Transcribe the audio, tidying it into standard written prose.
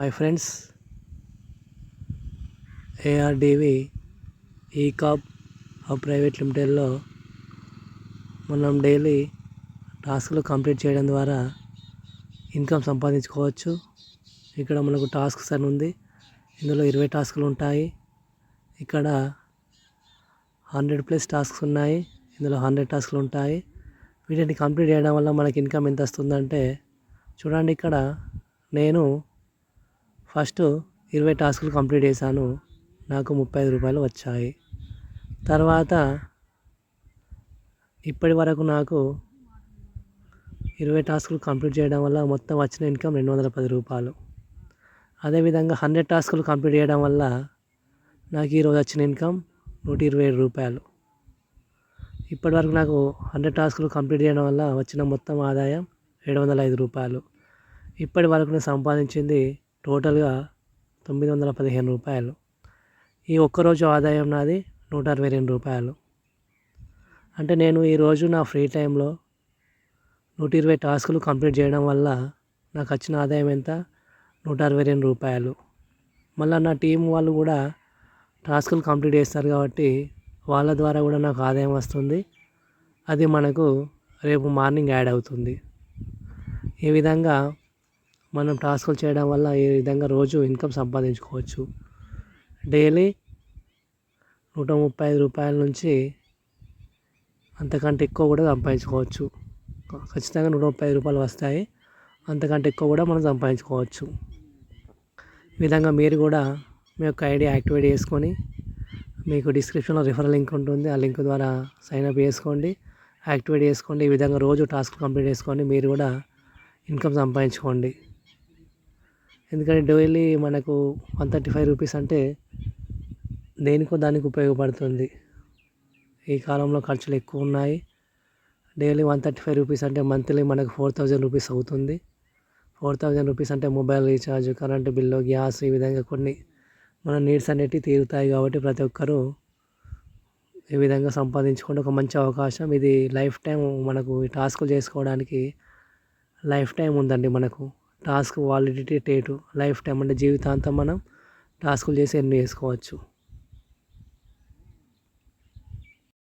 My friends, ఏఆర్డీవీ ఈకాబ్ hub private లిమిటెడ్లో మనం daily టాస్క్లు complete చేయడం ద్వారా ఇన్కమ్ సంపాదించుకోవచ్చు. ఇక్కడ మనకు టాస్క్స్ అని ఉంది. ఇందులో 20 టాస్కులు ఉంటాయి. ఇక్కడ 100+ టాస్క్స్ ఉన్నాయి. ఇందులో 100 టాస్కులు ఉంటాయి. వీటిని కంప్లీట్ చేయడం వల్ల మనకి ఇన్కమ్ ఎంత వస్తుందంటే, చూడండి, ఇక్కడ నేను ఫస్ట్ 20 టాస్కులు కంప్లీట్ చేశాను. నాకు 35 రూపాయలు వచ్చాయి. తర్వాత ఇప్పటి వరకు నాకు 20 టాస్కులు కంప్లీట్ చేయడం వల్ల మొత్తం వచ్చిన ఇన్కమ్ 210 రూపాయలు. అదేవిధంగా 100 టాస్కులు కంప్లీట్ చేయడం వల్ల నాకు ఈరోజు వచ్చిన ఇన్కమ్ 127 రూపాయలు. ఇప్పటి వరకు నాకు 100 టాస్కులు కంప్లీట్ చేయడం వల్ల వచ్చిన మొత్తం ఆదాయం 705 రూపాయలు. ఇప్పటి వరకు నేను సంపాదించింది టోటల్గా 915 రూపాయలు. ఈ ఒక్కరోజు ఆదాయం నాది 162 రూపాయలు. అంటే నేను ఈరోజు నా ఫ్రీ టైంలో 120 టాస్కులు కంప్లీట్ చేయడం వల్ల నాకు వచ్చిన ఆదాయం ఎంత? 162 రూపాయలు. మళ్ళీ నా టీం వాళ్ళు కూడా టాస్కులు కంప్లీట్ చేస్తారు కాబట్టి వాళ్ళ ద్వారా కూడా నాకు ఆదాయం వస్తుంది. అది మనకు రేపు మార్నింగ్ యాడ్ అవుతుంది. ఈ విధంగా మనం టాస్కులు చేయడం వల్ల ఈ విధంగా రోజు ఇన్కమ్ సంపాదించుకోవచ్చు. డైలీ 135 రూపాయల నుంచి అంతకంటే ఎక్కువ కూడా సంపాదించుకోవచ్చు. ఖచ్చితంగా 135 రూపాయలు వస్తాయి. అంతకంటే ఎక్కువ కూడా మనం సంపాదించుకోవచ్చు. ఈ విధంగా మీరు కూడా మీ యొక్క ఐడి యాక్టివేట్ చేసుకొని, మీకు డిస్క్రిప్షన్లో రిఫరల్ లింక్ ఉంటుంది. ఆ లింక్ ద్వారా సైన్అప్ చేసుకోండి, యాక్టివేట్ చేసుకోండి. ఈ విధంగా రోజు టాస్క్ కంప్లీట్ చేసుకోండి. మీరు కూడా ఇన్కమ్ సంపాదించుకోండి. ఎందుకంటే డైలీ మనకు 135 రూపీస్ అంటే దేనికో దానికి ఉపయోగపడుతుంది. ఈ కాలంలో ఖర్చులు ఎక్కువ ఉన్నాయి. డైలీ 135 రూపీస్ అంటే మంత్లీ మనకు 4000 రూపీస్ అవుతుంది. 4000 రూపీస్ అంటే mobile recharge, current bill, gas, ఈ విధంగా కొన్ని మన నీడ్స్ అనేటివి తీరుతాయి. కాబట్టి ప్రతి ఒక్కరూ ఈ విధంగా సంపాదించుకుంటే ఒక మంచి అవకాశం. ఇది లైఫ్ టైం మనకు ఈ టాస్కులు చేసుకోవడానికి లైఫ్ టైం ఉందండి. మనకు task validity date life time అంటే జీవితాంతం మనం టాస్కులు చేసి ఎర్న్ చేసుకోవచ్చు.